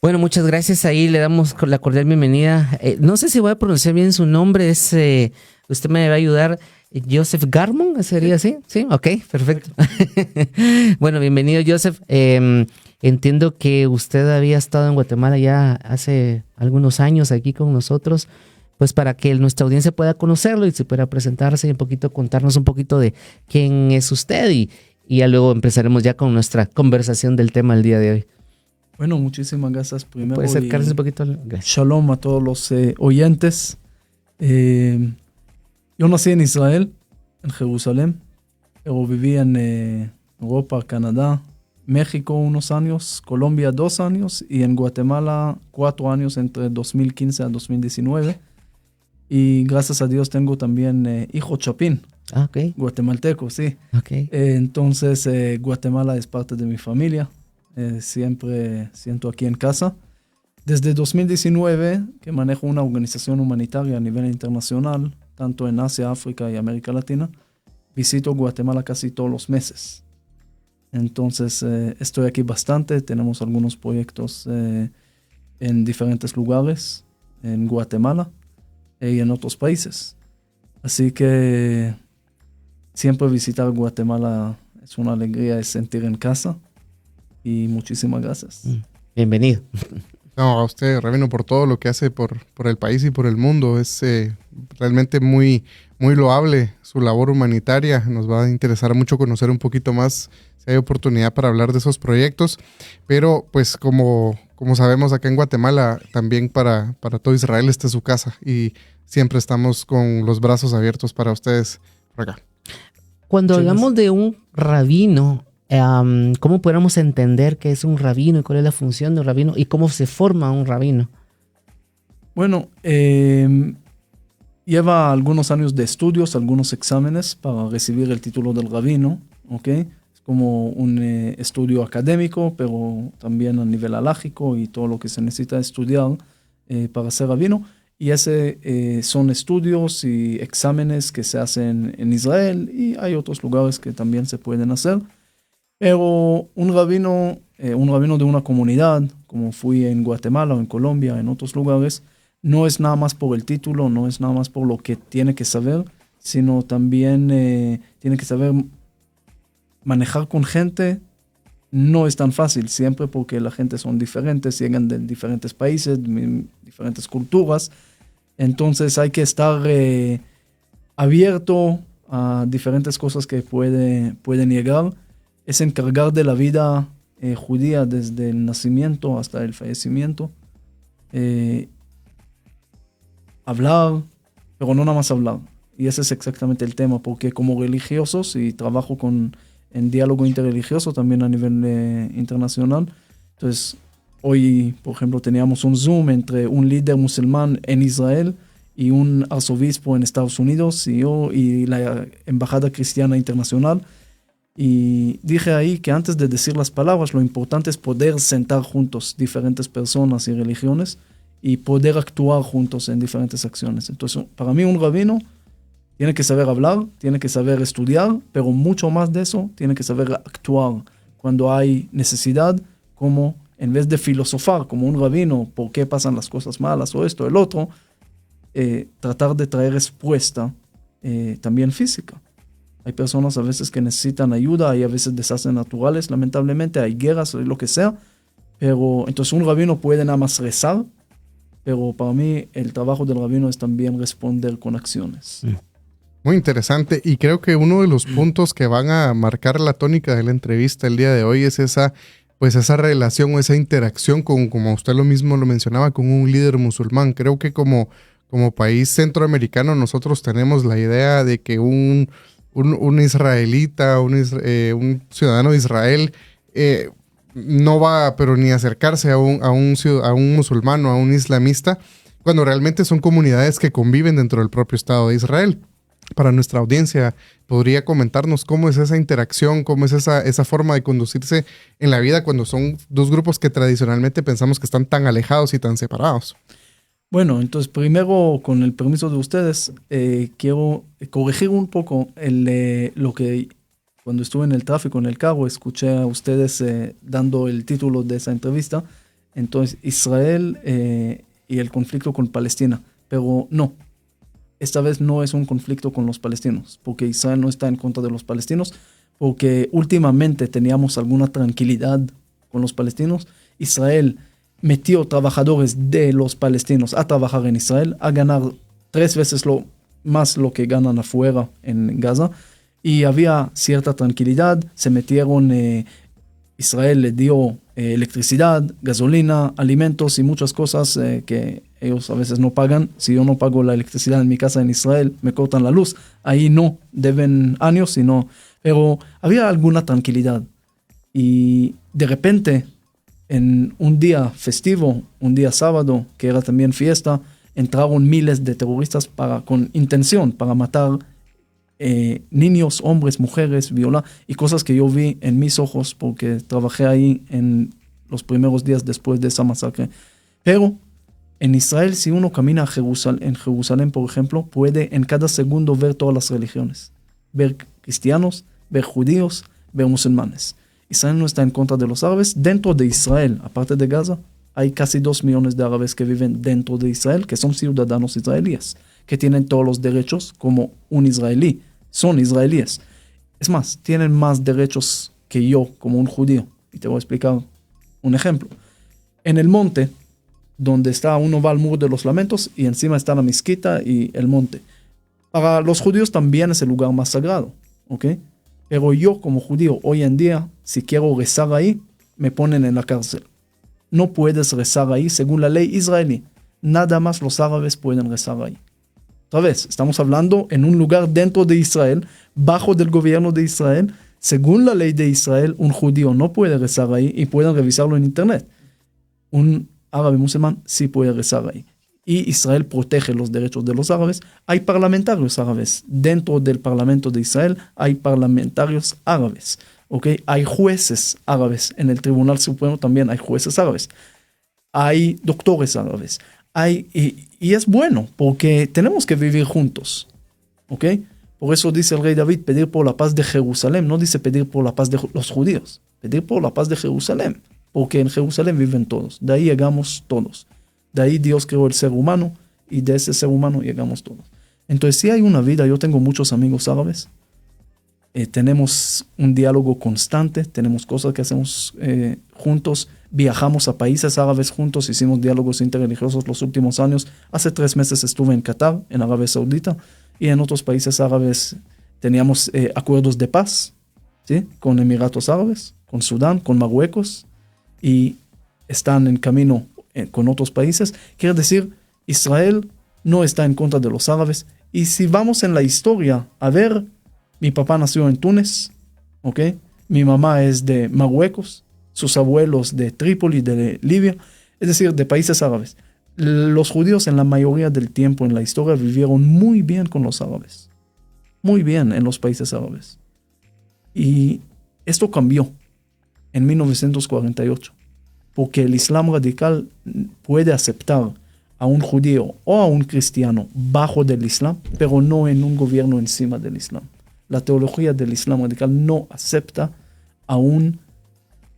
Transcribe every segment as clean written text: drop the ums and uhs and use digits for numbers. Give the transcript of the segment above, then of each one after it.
Bueno, muchas gracias. Ahí le damos la cordial bienvenida. No sé si voy a pronunciar bien su nombre. Usted me va a ayudar. Joseph Garmon, ¿sería así? Sí, ok, perfecto. Bueno, bienvenido, Joseph. Entiendo que usted había estado en Guatemala ya hace algunos años aquí con nosotros, pues para que nuestra audiencia pueda conocerlo y se pueda presentarse y un poquito, contarnos un poquito de quién es usted y ya luego empezaremos ya con nuestra conversación del tema del día de hoy. Bueno, muchísimas gracias primero. Puede acercarse un poquito. Gracias. Shalom a todos los oyentes. Yo nací en Israel, en Jerusalén, pero viví en Europa, Canadá, México unos años, Colombia 2 años y en Guatemala 4 años entre 2015 a 2019. Y gracias a Dios tengo también hijo chapín, guatemalteco, sí. Okay. Entonces Guatemala es parte de mi familia. Siempre siento aquí en casa. Desde 2019 que manejo una organización humanitaria a nivel internacional, tanto en Asia, África y América Latina. Visito Guatemala casi todos los meses. Entonces estoy aquí bastante. Tenemos algunos proyectos en diferentes lugares en Guatemala y en otros países. Así que siempre visitar Guatemala es una alegría, es sentir en casa. Y muchísimas gracias. Bienvenido. No, a usted, Rabino, por todo lo que hace por el país y por el mundo. Es realmente muy, muy loable su labor humanitaria. Nos va a interesar mucho conocer un poquito más, si hay oportunidad para hablar de esos proyectos. Pero, pues, como sabemos, acá en Guatemala, también para todo Israel, esta es su casa. Y siempre estamos con los brazos abiertos para ustedes por acá. Cuando hablamos de un rabino, ¿cómo podemos entender qué es un rabino y cuál es la función de un rabino y cómo se forma un rabino? Bueno, lleva algunos años de estudios, algunos exámenes para recibir el título del rabino, ¿ok? Es como un estudio académico, pero también a nivel halájico y todo lo que se necesita estudiar para ser rabino. Y son estudios y exámenes que se hacen en Israel y hay otros lugares que también se pueden hacer. Pero un rabino de una comunidad, como fui en Guatemala o en Colombia, en otros lugares, no es nada más por el título, no es nada más por lo que tiene que saber, sino también tiene que saber manejar con gente. No es tan fácil, siempre porque la gente son diferentes, llegan de diferentes países, diferentes culturas. Entonces hay que estar abierto a diferentes cosas que pueden llegar. Es encargar de la vida judía desde el nacimiento hasta el fallecimiento. Hablar, pero no nada más hablar. Y ese es exactamente el tema, porque como religiosos, y trabajo en diálogo interreligioso también a nivel internacional, entonces hoy, por ejemplo, teníamos un Zoom entre un líder musulmán en Israel y un arzobispo en Estados Unidos, y yo y la Embajada Cristiana Internacional. Y dije ahí que antes de decir las palabras, lo importante es poder sentar juntos diferentes personas y religiones y poder actuar juntos en diferentes acciones. Entonces, para mí un rabino tiene que saber hablar, tiene que saber estudiar, pero mucho más de eso, tiene que saber actuar cuando hay necesidad, como en vez de filosofar como un rabino, por qué pasan las cosas malas o esto, el otro, tratar de traer respuesta también física. Hay personas a veces que necesitan ayuda, hay a veces desastres naturales, lamentablemente, hay guerras, lo que sea. Pero entonces un rabino puede nada más rezar, pero para mí el trabajo del rabino es también responder con acciones. Muy interesante, y creo que uno de los puntos que van a marcar la tónica de la entrevista el día de hoy es esa relación o esa interacción con, como usted lo mismo lo mencionaba, con un líder musulmán. Creo que como país centroamericano nosotros tenemos la idea de que un israelita, un ciudadano de Israel, no va pero ni acercarse a un musulmán o a un islamista, cuando realmente son comunidades que conviven dentro del propio Estado de Israel. Para nuestra audiencia, ¿podría comentarnos cómo es esa interacción, cómo es esa forma de conducirse en la vida cuando son dos grupos que tradicionalmente pensamos que están tan alejados y tan separados? Bueno, entonces primero, con el permiso de ustedes, quiero corregir un poco lo que cuando estuve en el tráfico, en el carro, escuché a ustedes dando el título de esa entrevista. Entonces, Israel y el conflicto con Palestina. Pero no, esta vez no es un conflicto con los palestinos, porque Israel no está en contra de los palestinos, porque últimamente teníamos alguna tranquilidad con los palestinos. Israel metió trabajadores de los palestinos a trabajar en Israel, a ganar 3 veces más lo que ganan afuera en Gaza, y había cierta tranquilidad. Se metieron, Israel le dio electricidad, gasolina, alimentos y muchas cosas que ellos a veces no pagan. Si yo no pago la electricidad en mi casa en Israel, me cortan la luz. Ahí no, deben años, sino, pero había alguna tranquilidad. Y de repente, en un día festivo, un día sábado, que era también fiesta, entraron miles de terroristas con intención para matar niños, hombres, mujeres, violar, y cosas que yo vi en mis ojos porque trabajé ahí en los primeros días después de esa masacre. Pero en Israel, si uno camina en Jerusalén, por ejemplo, puede en cada segundo ver todas las religiones. Ver cristianos, ver judíos, ver musulmanes. Israel no está en contra de los árabes. Dentro de Israel, aparte de Gaza, hay casi 2 millones de árabes que viven dentro de Israel, que son ciudadanos israelíes, que tienen todos los derechos como un israelí. Son israelíes. Es más, tienen más derechos que yo como un judío. Y te voy a explicar un ejemplo. En el monte, donde uno va al muro de los lamentos y encima está la mezquita y el monte. Para los judíos también es el lugar más sagrado, ¿ok? Pero yo como judío hoy en día, si quiero rezar ahí, me ponen en la cárcel. No puedes rezar ahí según la ley israelí. Nada más los árabes pueden rezar ahí. Otra vez, estamos hablando en un lugar dentro de Israel, bajo del gobierno de Israel. Según la ley de Israel, un judío no puede rezar ahí y pueden revisarlo en internet. Un árabe musulmán sí puede rezar ahí. Y Israel protege los derechos de los árabes. Hay parlamentarios árabes. Dentro del parlamento de Israel hay parlamentarios árabes. ¿Okay? Hay jueces árabes. En el Tribunal Supremo también hay jueces árabes. Hay doctores árabes. Y es bueno, porque tenemos que vivir juntos. ¿Ok? Por eso dice el rey David, pedir por la paz de Jerusalén. No dice pedir por la paz de los judíos. Pedir por la paz de Jerusalén. Porque en Jerusalén viven todos. De ahí llegamos todos. De ahí Dios creó el ser humano. Y de ese ser humano llegamos todos. Entonces, si hay una vida, yo tengo muchos amigos árabes. Tenemos un diálogo constante. Tenemos cosas que hacemos juntos. Viajamos a países árabes juntos. Hicimos diálogos interreligiosos los últimos años. Hace 3 meses estuve en Qatar, en Arabia Saudita. Y en otros países árabes teníamos acuerdos de paz, ¿sí? Con Emiratos Árabes, con Sudán, con Marruecos. Y están en camino con otros países. Quiere decir, Israel no está en contra de los árabes. Y si vamos en la historia a ver, mi papá nació en Túnez, ¿ok? Mi mamá es de Marruecos, sus abuelos de Trípoli, de Libia, es decir, de países árabes. Los judíos en la mayoría del tiempo en la historia vivieron muy bien con los árabes. Muy bien en los países árabes. Y esto cambió en 1948, porque el Islam radical puede aceptar a un judío o a un cristiano bajo del Islam, pero no en un gobierno encima del Islam. La teología del Islam radical no acepta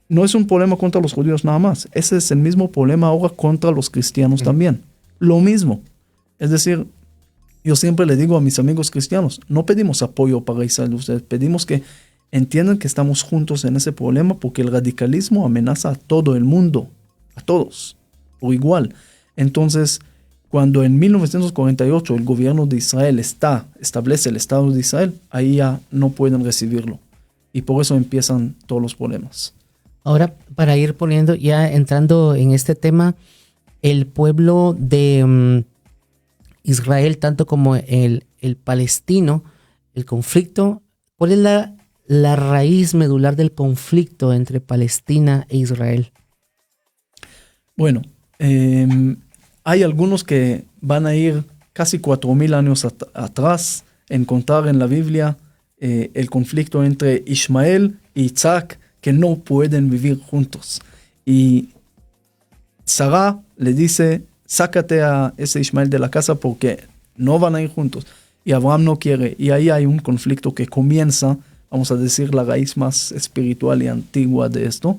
no es un problema contra los judíos nada más, ese es el mismo problema ahora contra los cristianos también. Lo mismo. Es decir, yo siempre le digo a mis amigos cristianos, no pedimos apoyo para Israel, ustedes pedimos que entiendan que estamos juntos en ese problema porque el radicalismo amenaza a todo el mundo, a todos, por igual. Entonces, cuando en 1948 el gobierno de Israel establece el Estado de Israel, ahí ya no pueden recibirlo. Y por eso empiezan todos los problemas. Ahora, para ir poniendo, ya entrando en este tema, el pueblo de Israel, tanto como el palestino, el conflicto, ¿cuál es la raíz medular del conflicto entre Palestina e Israel? Bueno, hay algunos que van a ir casi 4,000 años atrás, encontrar en la Biblia el conflicto entre Ismael y Isaac, que no pueden vivir juntos. Y Sara le dice, sácate a ese Ismael de la casa porque no van a ir juntos. Y Abraham no quiere. Y ahí hay un conflicto que comienza, vamos a decir, la raíz más espiritual y antigua de esto.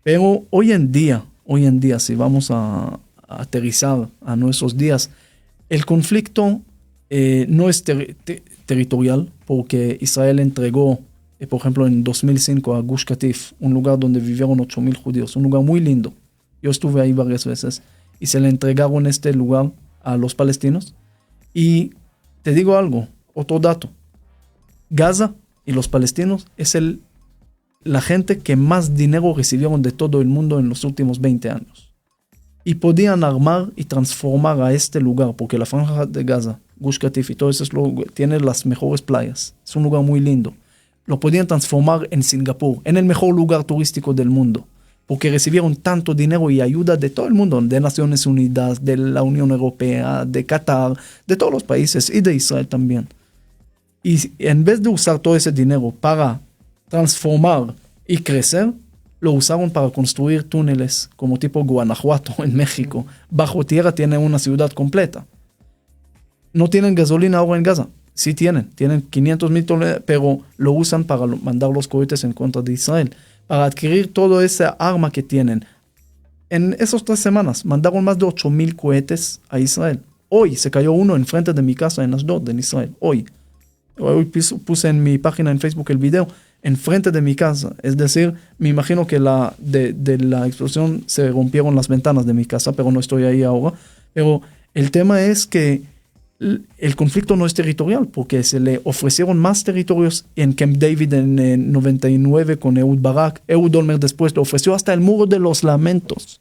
Pero hoy en día, hoy en día, si vamos a aterrizar a nuestros días, el conflicto no es territorial, porque Israel entregó, por ejemplo, en 2005 a Gush Katif, un lugar donde vivieron 8,000 judíos, un lugar muy lindo. Yo estuve ahí varias veces y se le entregaron este lugar a los palestinos. Y te digo algo, otro dato. Gaza y los palestinos es la gente que más dinero recibieron de todo el mundo en los últimos 20 años. Y podían armar y transformar a este lugar, porque la franja de Gaza, Gush Katif y todo eso tiene las mejores playas. Es un lugar muy lindo. Lo podían transformar en Singapur, en el mejor lugar turístico del mundo, porque recibieron tanto dinero y ayuda de todo el mundo, de Naciones Unidas, de la Unión Europea, de Qatar, de todos los países y de Israel también. Y en vez de usar todo ese dinero para transformar y crecer, lo usaron para construir túneles como tipo Guanajuato en México. Bajo tierra tienen una ciudad completa. No tienen gasolina ahora en Gaza. Sí tienen 500,000 toneladas, pero lo usan para mandar los cohetes en contra de Israel, para adquirir toda esa arma que tienen. En esas 3 semanas mandaron más de 8,000 cohetes a Israel. Hoy se cayó uno enfrente de mi casa en Ashdod, en Israel. Hoy puse en mi página en Facebook el video, enfrente de mi casa. Es decir, me imagino que de la explosión se rompieron las ventanas de mi casa, pero no estoy ahí ahora. Pero el tema es que el conflicto no es territorial, porque se le ofrecieron más territorios en Camp David en 99 con Ehud Barak. Ehud Olmert después le ofreció hasta el Muro de los Lamentos.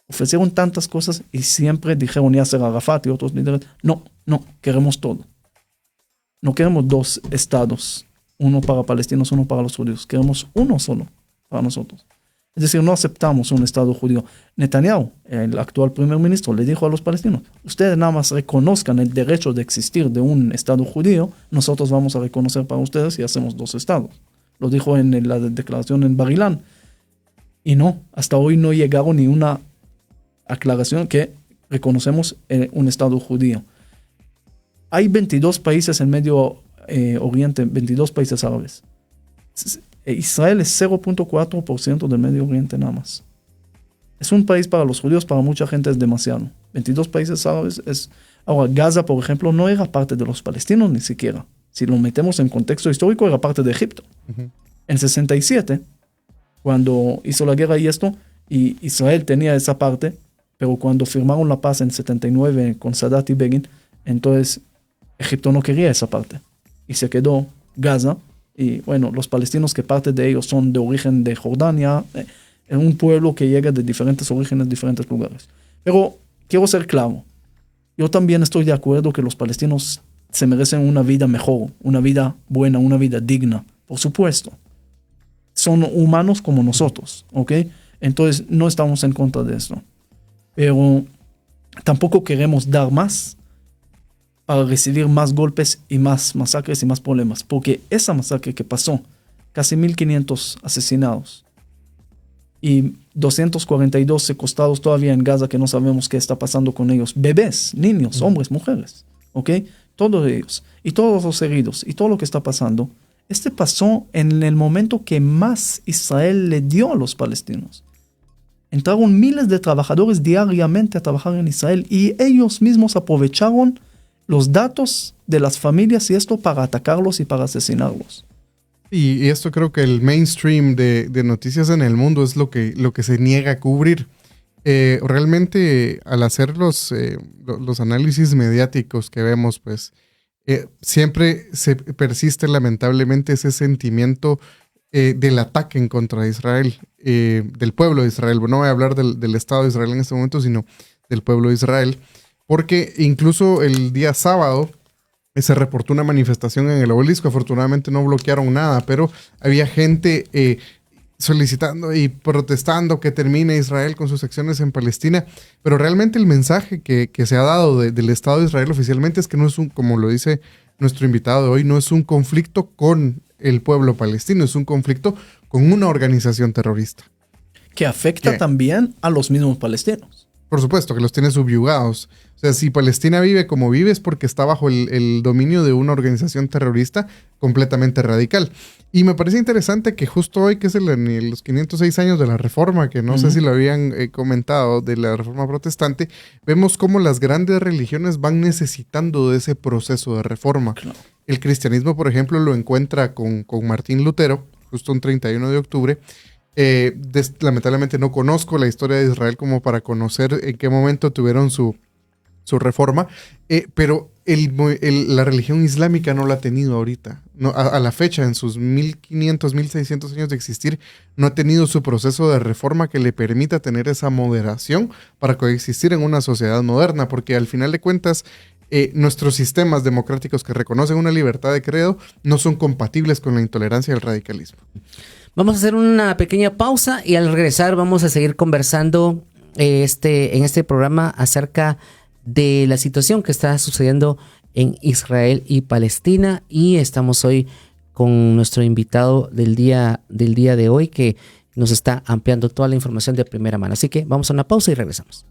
Ofrecieron tantas cosas y siempre dijeron Yasser Arafat y otros líderes, no, queremos todo. No queremos 2 estados, uno para palestinos, uno para los judíos. Queremos uno solo para nosotros. Es decir, no aceptamos un estado judío. Netanyahu, el actual primer ministro, le dijo a los palestinos, ustedes nada más reconozcan el derecho de existir de un estado judío, nosotros vamos a reconocer para ustedes y hacemos 2 estados. Lo dijo en la declaración en Bar Ilan. Y no, hasta hoy no llegaron ni una aclaración que reconocemos un estado judío. Hay 22 países en Medio Oriente, 22 países árabes. Israel es 0.4% del Medio Oriente nada más. Es un país para los judíos, para mucha gente es demasiado. 22 países árabes es... Ahora, Gaza, por ejemplo, no era parte de los palestinos ni siquiera. Si lo metemos en contexto histórico, era parte de Egipto. Uh-huh. En 67, cuando hizo la guerra y Israel tenía esa parte, pero cuando firmaron la paz en 79 con Sadat y Begin, entonces Egipto no quería esa parte. Y se quedó Gaza. Y bueno, los palestinos, que parte de ellos son de origen de Jordania, es un pueblo que llega de diferentes orígenes, diferentes lugares. Pero quiero ser claro, yo también estoy de acuerdo que los palestinos se merecen una vida mejor, una vida buena, una vida digna, por supuesto. Son humanos como nosotros, ¿ok? Entonces no estamos en contra de eso. Pero tampoco queremos dar más para recibir más golpes y más masacres y más problemas. Porque esa masacre que pasó, casi 1,500 asesinados y 242 secuestrados todavía en Gaza, que no sabemos qué está pasando con ellos. Bebés, niños, hombres, mujeres, ¿ok? Todos ellos. Y todos los heridos y todo lo que está pasando. Pasó en el momento que más Israel le dio a los palestinos. Entraron miles de trabajadores diariamente a trabajar en Israel y ellos mismos aprovecharon los datos de las familias y esto para atacarlos y para asesinarlos. Y esto creo que el mainstream de noticias en el mundo es lo que se niega a cubrir. Realmente al hacer los análisis mediáticos que vemos, pues siempre se persiste lamentablemente ese sentimiento del ataque en contra de Israel, del pueblo de Israel. Bueno, no voy a hablar del Estado de Israel en este momento, sino del pueblo de Israel. Porque incluso el día sábado se reportó una manifestación en el obelisco. Afortunadamente no bloquearon nada, pero había gente solicitando y protestando que termine Israel con sus acciones en Palestina. Pero realmente el mensaje que se ha dado del Estado de Israel oficialmente es que no es como lo dice nuestro invitado de hoy, no es un conflicto con el pueblo palestino, es un conflicto con una organización terrorista. Que afecta también a los mismos palestinos. Por supuesto, que los tiene subyugados. O sea, si Palestina vive como vive es porque está bajo el dominio de una organización terrorista completamente radical. Y me parece interesante que justo hoy, que es los 506 años de la Reforma, que no sé si lo habían comentado, de la Reforma Protestante, vemos cómo las grandes religiones van necesitando de ese proceso de reforma. Claro. El cristianismo, por ejemplo, lo encuentra con Martín Lutero, justo un 31 de octubre. Lamentablemente no conozco la historia de Israel como para conocer en qué momento tuvieron su reforma, pero la religión islámica no la ha tenido ahorita. No, a la fecha, en sus 1500, 1600 años de existir, no ha tenido su proceso de reforma que le permita tener esa moderación para coexistir en una sociedad moderna, porque al final de cuentas, nuestros sistemas democráticos que reconocen una libertad de credo no son compatibles con la intolerancia y el radicalismo. Vamos a hacer una pequeña pausa y al regresar vamos a seguir conversando en este programa acerca de la situación que está sucediendo en Israel y Palestina, y estamos hoy con nuestro invitado del día de hoy, que nos está ampliando toda la información de primera mano. Así que vamos a una pausa y regresamos.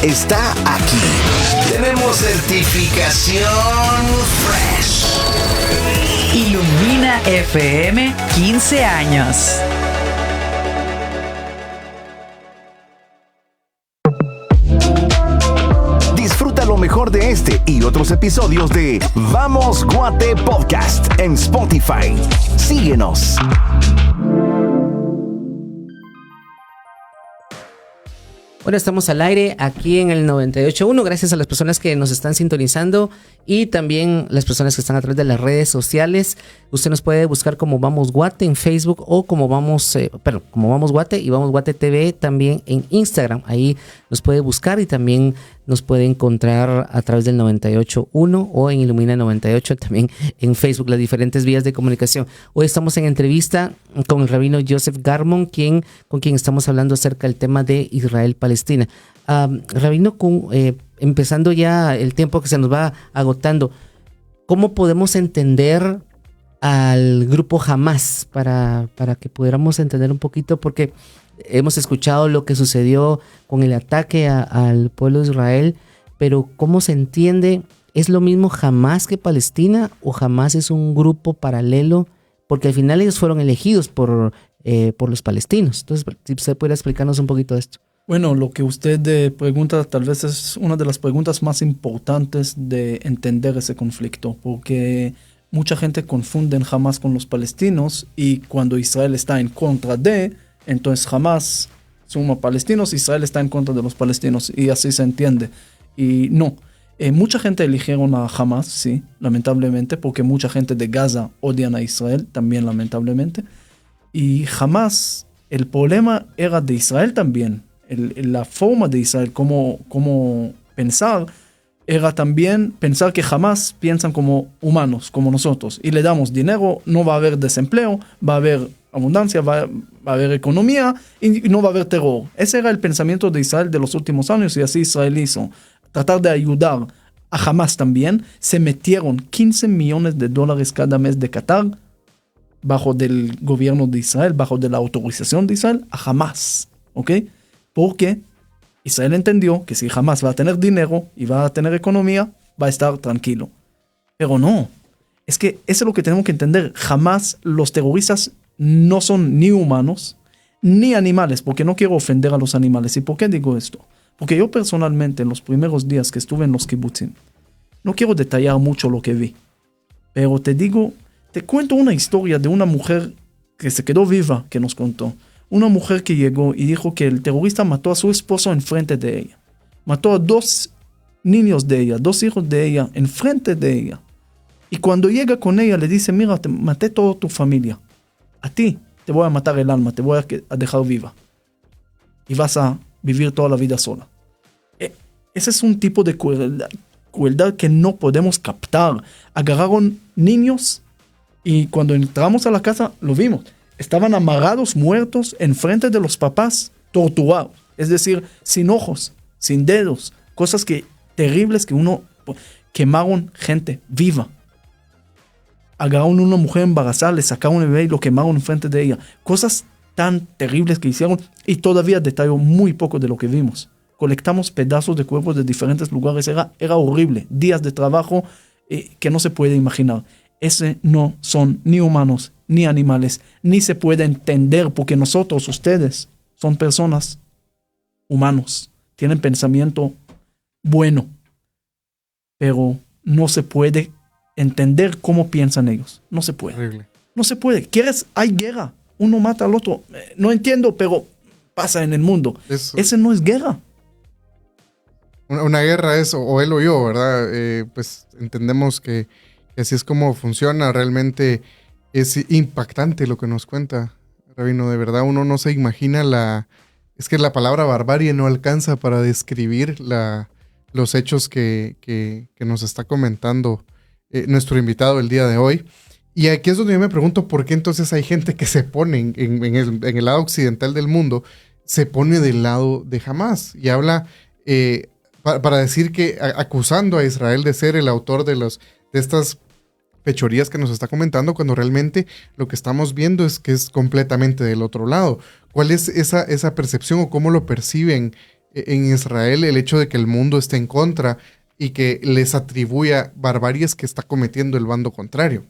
está aquí. Tenemos certificación Fresh. Ilumina FM 15 años. Disfruta lo mejor de este y otros episodios de Vamos Guate Podcast en Spotify. Síguenos. Bueno, estamos al aire aquí en el 98.1. Gracias a las personas que nos están sintonizando y también las personas que están a través de las redes sociales. Usted nos puede buscar como Vamos Guate en Facebook o como Vamos Guate y Vamos Guate TV también en Instagram. Ahí nos puede buscar y también nos puede encontrar a través del 98.1 o en Ilumina 98 también en Facebook, las diferentes vías de comunicación. Hoy estamos en entrevista con el rabino Joseph Garmon, con quien estamos hablando acerca del tema de Israel-Palestina. Rabino, empezando ya el tiempo que se nos va agotando, ¿cómo podemos entender al grupo Hamás para que pudiéramos entender un poquito? Porque hemos escuchado lo que sucedió con el ataque al pueblo de Israel, pero ¿cómo se entiende? ¿Es lo mismo Hamás que Palestina o Hamás es un grupo paralelo? Porque al final ellos fueron elegidos por los palestinos. Entonces, si usted pudiera explicarnos un poquito de esto. Bueno, lo que usted pregunta tal vez es una de las preguntas más importantes de entender ese conflicto, porque mucha gente confunde Hamás con los palestinos y cuando Israel está en contra de, entonces Hamás suma palestinos, Israel está en contra de los palestinos y así se entiende. Y no, mucha gente eligieron a Hamás, sí, lamentablemente, porque mucha gente de Gaza odian a Israel, también lamentablemente. Y Hamás, el problema era de Israel también. La forma de Israel, cómo pensar, era también pensar que jamás piensan como humanos, como nosotros. Y le damos dinero, no va a haber desempleo, va a haber abundancia, va a haber economía y no va a haber terror. Ese era el pensamiento de Israel de los últimos años y así Israel hizo. Tratar de ayudar a Hamás también. Se metieron $15 millones cada mes de Qatar bajo del gobierno de Israel, bajo de la autorización de Israel, a Hamás. ¿Ok? Porque Israel entendió que si Hamás va a tener dinero y va a tener economía, va a estar tranquilo. Pero no, es que eso es lo que tenemos que entender. Jamás los terroristas no son ni humanos ni animales, porque no quiero ofender a los animales. ¿Y por qué digo esto? Porque yo personalmente en los primeros días que estuve en los kibutzim, no quiero detallar mucho lo que vi, pero te cuento una historia de una mujer que se quedó viva, que nos contó. Una mujer que llegó y dijo que el terrorista mató a su esposo enfrente de ella. Mató a 2 niños de ella, 2 hijos de ella, enfrente de ella. Y cuando llega con ella le dice, mira, te maté toda tu familia. A ti te voy a matar el alma, te voy a dejar viva. Y vas a vivir toda la vida sola. Ese es un tipo de crueldad que no podemos captar. Agarraron niños y cuando entramos a la casa lo vimos. Estaban amarrados, muertos, enfrente de los papás, torturados. Es decir, sin ojos, sin dedos. Cosas terribles que quemaron gente viva. Agarraron a una mujer embarazada, le sacaron el bebé y lo quemaron enfrente de ella. Cosas tan terribles que hicieron y todavía detallo muy poco de lo que vimos. Colectamos pedazos de cuerpos de diferentes lugares. Era horrible. Días de trabajo que no se puede imaginar. Ese no son ni humanos ni animales, ni se puede entender porque nosotros, ustedes, son personas, humanos, tienen pensamiento bueno, pero no se puede entender cómo piensan ellos. No se puede. Horrible. No se puede. Hay guerra, uno mata al otro. No entiendo, pero pasa en el mundo. Ese no es guerra. Una guerra es o él o yo, ¿verdad? Pues entendemos que así es como funciona. Realmente es impactante lo que nos cuenta, rabino. De verdad, uno no se imagina es que la palabra barbarie no alcanza para describir los hechos que nos está comentando nuestro invitado el día de hoy. Y aquí es donde yo me pregunto por qué entonces hay gente que se pone en el lado occidental del mundo, se pone del lado de Hamás y habla para decir que acusando a Israel de ser el autor de estas fechorías que nos está comentando, cuando realmente lo que estamos viendo es que es completamente del otro lado. ¿Cuál es esa percepción o cómo lo perciben en Israel el hecho de que el mundo esté en contra y que les atribuya barbaries que está cometiendo el bando contrario?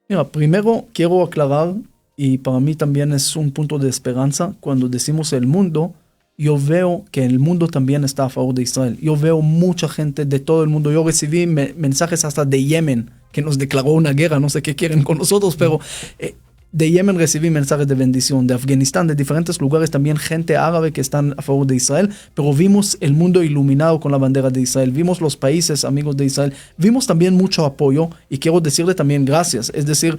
Mira, primero quiero aclarar, y para mí también es un punto de esperanza, cuando decimos el mundo, yo veo que el mundo también está a favor de Israel. Yo veo mucha gente de todo el mundo. Yo recibí mensajes hasta de Yemen, que nos declaró una guerra, no sé qué quieren con nosotros, pero de Yemen recibí mensajes de bendición, de Afganistán, de diferentes lugares, también gente árabe que están a favor de Israel, pero vimos el mundo iluminado con la bandera de Israel, vimos los países amigos de Israel, vimos también mucho apoyo, y quiero decirle también gracias, es decir,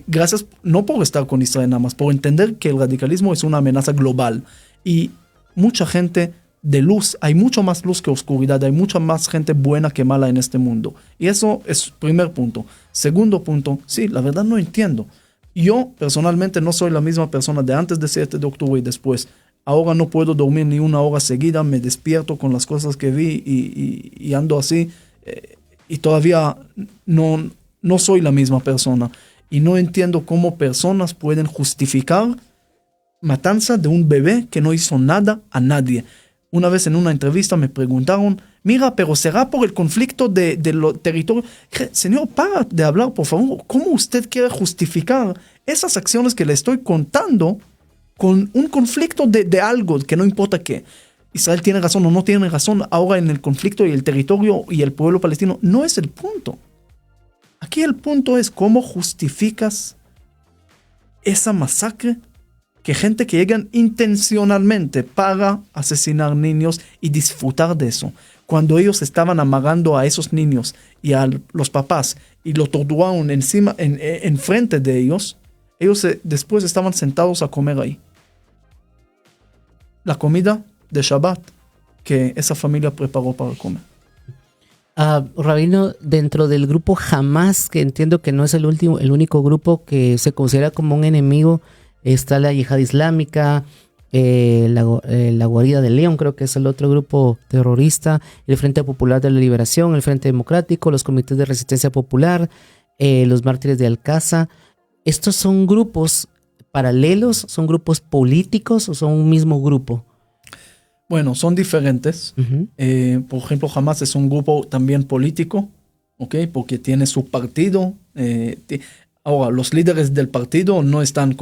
gracias no por estar con Israel nada más, por entender que el radicalismo es una amenaza global, y mucha gente de luz, hay mucho más luz que oscuridad, hay mucha más gente buena que mala en este mundo, y eso es primer punto. Segundo punto, sí, la verdad no entiendo. Yo personalmente no soy la misma persona de antes del 7 de octubre y después. Ahora no puedo dormir ni una hora seguida, me despierto con las cosas que vi y ando así, y todavía no soy la misma persona. Y no entiendo cómo personas pueden justificar matanza de un bebé que no hizo nada a nadie. Una vez en una entrevista me preguntaron, mira, pero ¿será por el conflicto de los territorios? Señor, para de hablar, por favor. ¿Cómo usted quiere justificar esas acciones que le estoy contando con un conflicto de algo que no importa qué? Israel tiene razón o no tiene razón ahora en el conflicto y el territorio y el pueblo palestino. No es el punto. Aquí el punto es cómo justificas esa masacre, que gente que llegan intencionalmente para asesinar niños y disfrutar de eso. Cuando ellos estaban amagando a esos niños y a los papás y lo torturaron en frente de ellos, ellos después estaban sentados a comer ahí. La comida de Shabbat que esa familia preparó para comer. Rabino, dentro del grupo Hamas, que entiendo que no es el único grupo que se considera como un enemigo, está la Yihad Islámica, la Guarida del León, creo que es el otro grupo terrorista, el Frente Popular de la Liberación, el Frente Democrático, los Comités de Resistencia Popular, los Mártires de Al-Aqsa. ¿Estos son grupos paralelos? ¿Son grupos políticos o son un mismo grupo? Bueno, son diferentes. Uh-huh. Por ejemplo, Hamas es un grupo también político, ¿ok? Porque tiene su partido. Ahora, los líderes del partido no están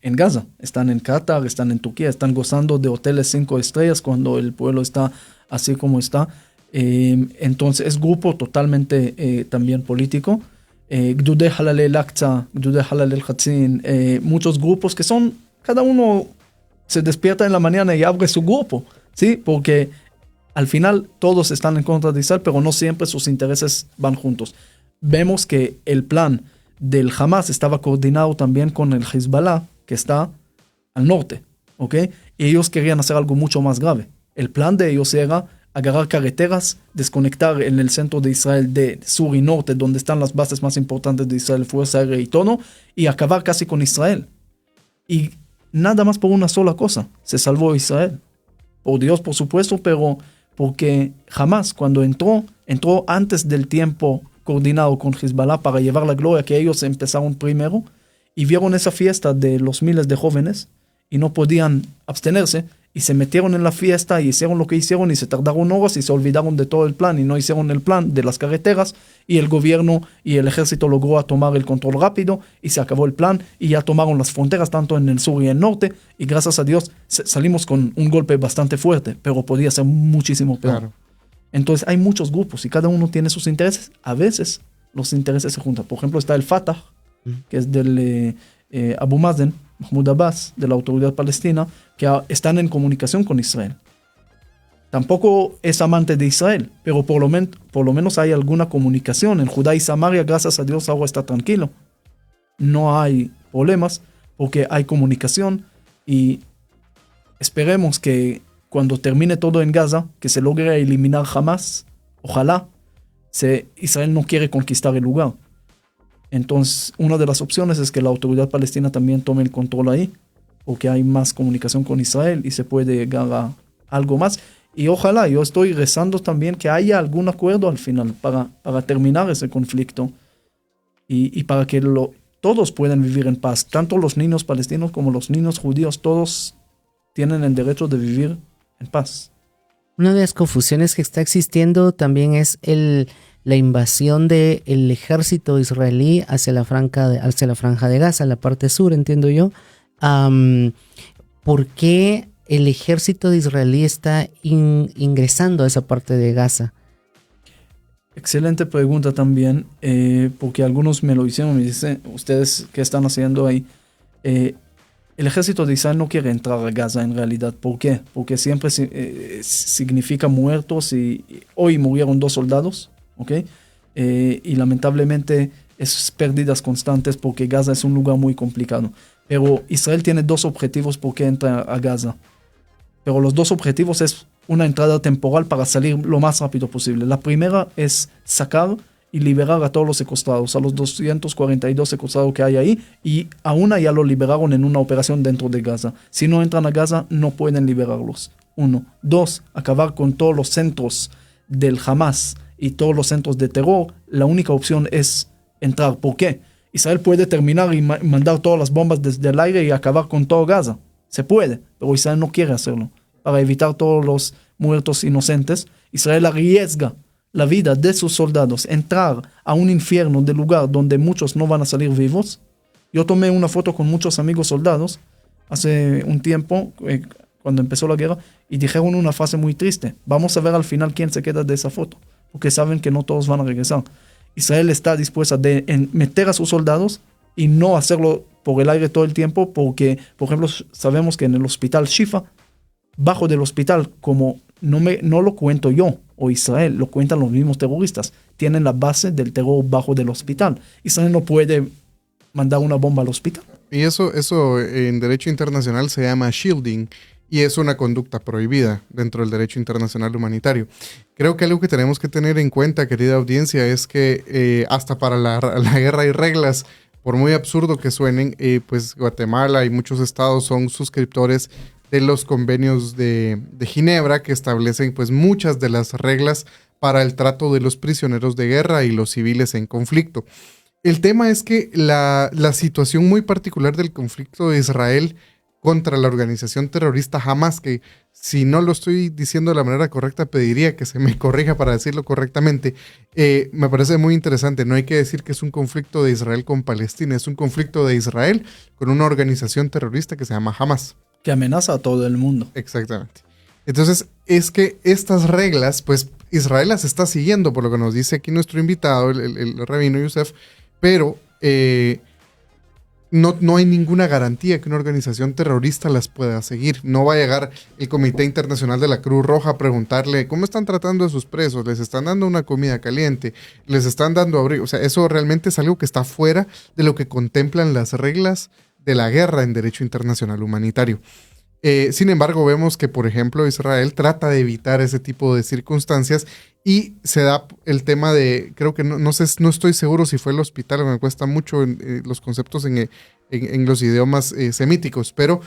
en Gaza, están en Qatar, están en Turquía, están gozando de hoteles 5 estrellas cuando el pueblo está así como está. Entonces, es grupo totalmente también político. Gdudei Halalei Al-Aqsa, Gdudei Halalei Al-Qatzin, muchos grupos que son, cada uno se despierta en la mañana y abre su grupo, ¿sí? Porque al final todos están en contra de Israel, pero no siempre sus intereses van juntos. Vemos que el plan del Hamas estaba coordinado también con el Hezbollah, que está al norte, ¿ok? Y ellos querían hacer algo mucho más grave. El plan de ellos era agarrar carreteras, desconectar en el centro de Israel de sur y norte, donde están las bases más importantes de Israel, Fuerza Aérea y todo, y acabar casi con Israel. Y nada más por una sola cosa, se salvó Israel. Por Dios, por supuesto, pero porque Hamas, cuando entró antes del tiempo coordinado con Hezbollah para llevar la gloria, que ellos empezaron primero, y vieron esa fiesta de los miles de jóvenes y no podían abstenerse, y se metieron en la fiesta y hicieron lo que hicieron y se tardaron horas y se olvidaron de todo el plan y no hicieron el plan de las carreteras, y el gobierno y el ejército logró tomar el control rápido y se acabó el plan y ya tomaron las fronteras tanto en el sur y en el norte, y gracias a Dios salimos con un golpe bastante fuerte, pero podía ser muchísimo peor. Claro. Entonces hay muchos grupos y cada uno tiene sus intereses. A veces los intereses se juntan. Por ejemplo, está el Fatah, que es del Abu Mazen, Mahmoud Abbas, de la Autoridad Palestina, que están en comunicación con Israel. Tampoco es amante de Israel, pero por lo menos hay alguna comunicación. En Judá y Samaria, gracias a Dios, ahora está tranquilo. No hay problemas porque hay comunicación, y esperemos que cuando termine todo en Gaza, que se logre eliminar Hamas. Ojalá. Israel no quiere conquistar el lugar. Entonces, una de las opciones es que la Autoridad Palestina también tome el control ahí, porque hay más comunicación con Israel y se puede llegar a algo más. Y ojalá, yo estoy rezando también que haya algún acuerdo al final para terminar ese conflicto y para que todos puedan vivir en paz. Tanto los niños palestinos como los niños judíos, todos tienen el derecho de vivir en paz. Una de las confusiones que está existiendo también es la invasión del ejército israelí hacia la franja de Gaza, la parte sur, entiendo yo. ¿Por qué el ejército de israelí está ingresando a esa parte de Gaza? Excelente pregunta también, porque algunos me lo hicieron, me dicen, ¿ustedes qué están haciendo ahí? El ejército de Israel no quiere entrar a Gaza en realidad. ¿Por qué? Porque siempre significa muertos y hoy murieron 2 soldados, ¿ok? Y lamentablemente es pérdidas constantes porque Gaza es un lugar muy complicado. Pero Israel tiene 2 objetivos por qué entra a Gaza. Pero los 2 objetivos es una entrada temporal para salir lo más rápido posible. La primera es sacar y liberar a todos los secuestrados, a los 242 secuestrados que hay ahí, y a una ya lo liberaron en una operación dentro de Gaza. Si no entran a Gaza, no pueden liberarlos. 1. 2. Acabar con todos los centros del Hamas y todos los centros de terror. La única opción es entrar. ¿Por qué? Israel puede terminar y mandar todas las bombas desde el aire y acabar con todo Gaza. Se puede, pero Israel no quiere hacerlo. Para evitar todos los muertos inocentes, Israel arriesga la vida de sus soldados, entrar a un infierno de lugar donde muchos no van a salir vivos. Yo tomé una foto con muchos amigos soldados hace un tiempo, cuando empezó la guerra, y dijeron una frase muy triste: vamos a ver al final quién se queda de esa foto, porque saben que no todos van a regresar. Israel está dispuesta de meter a sus soldados y no hacerlo por el aire todo el tiempo, porque, por ejemplo, sabemos que en el hospital Shifa, bajo del hospital, como no lo cuento yo o Israel, lo cuentan los mismos terroristas, tienen la base del terror bajo del hospital. Israel no puede mandar una bomba al hospital. Y eso en derecho internacional se llama shielding y es una conducta prohibida dentro del derecho internacional humanitario. Creo que algo que tenemos que tener en cuenta, querida audiencia, es que hasta para la guerra hay reglas. Por muy absurdo que suenen, pues Guatemala y muchos estados son suscriptores de los convenios de Ginebra, que establecen pues muchas de las reglas para el trato de los prisioneros de guerra y los civiles en conflicto. El tema es que la situación muy particular del conflicto de Israel contra la organización terrorista Hamas, que si no lo estoy diciendo de la manera correcta, pediría que se me corrija para decirlo correctamente, me parece muy interesante. No hay que decir que es un conflicto de Israel con Palestina, es un conflicto de Israel con una organización terrorista que se llama Hamas. Que amenaza a todo el mundo. Exactamente. Entonces, es que estas reglas, pues Israel las está siguiendo, por lo que nos dice aquí nuestro invitado, el rabino Yosef, pero no hay ninguna garantía que una organización terrorista las pueda seguir. No va a llegar el Comité Internacional de la Cruz Roja a preguntarle cómo están tratando a sus presos, les están dando una comida caliente, les están dando abrigo. O sea, eso realmente es algo que está fuera de lo que contemplan las reglas de la guerra en derecho internacional humanitario. Sin embargo, vemos que, por ejemplo, Israel trata de evitar ese tipo de circunstancias y se da el tema de, creo que no estoy seguro si fue el hospital, me cuesta mucho los conceptos en los idiomas semíticos, pero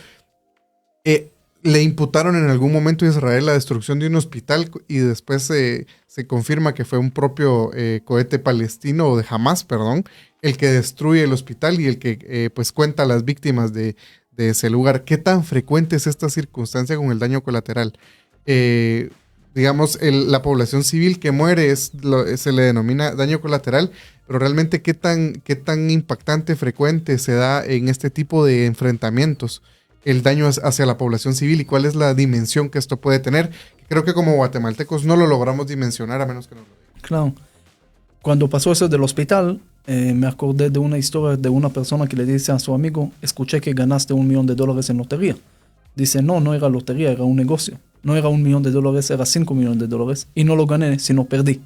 le imputaron en algún momento a Israel la destrucción de un hospital y después se confirma que fue un propio cohete palestino o de Hamas, perdón, el que destruye el hospital y el que pues cuenta las víctimas de ese lugar. ¿Qué tan frecuente es esta circunstancia con el daño colateral? Digamos, la población civil que muere se le denomina daño colateral, pero realmente ¿qué tan impactante, frecuente se da en este tipo de enfrentamientos el daño hacia la población civil y cuál es la dimensión que esto puede tener? Creo que como guatemaltecos no lo logramos dimensionar a menos que nos lo digan. Claro. Cuando pasó eso del hospital, me acordé de una historia de una persona que le dice a su amigo: escuché que ganaste $1 millón en lotería. Dice: no era lotería, era un negocio. No era $1 millón, era $5 millones. Y no lo gané, sino perdí.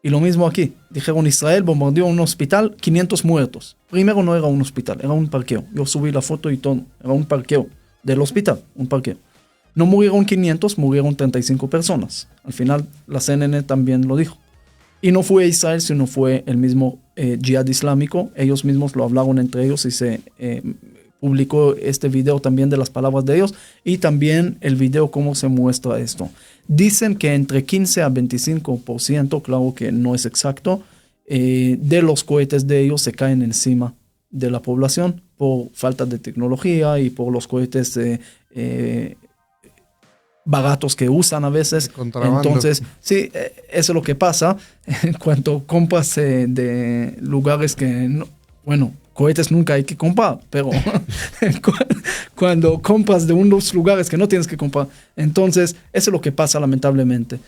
Y lo mismo aquí. Dijeron: Israel bombardeó un hospital, 500 muertos. Primero no era un hospital, era un parqueo. Yo subí la foto y todo. Era un parqueo del hospital, un parqueo. No murieron 500, murieron 35 personas. Al final la CNN también lo dijo. Y no fue Israel, sino fue el mismo Jihad Islámico. Ellos mismos lo hablaron entre ellos y se publicó este video también de las palabras de ellos. Y también el video cómo se muestra esto. Dicen que entre 15 a 25%, claro que no es exacto, de los cohetes de ellos se caen encima de la población por falta de tecnología y por los cohetes baratos que usan a veces. Contrabando. Entonces, sí, eso es lo que pasa cuando compras de lugares que, cohetes nunca hay que comprar, pero cuando compras de unos lugares que no tienes que comprar, entonces eso es lo que pasa lamentablemente.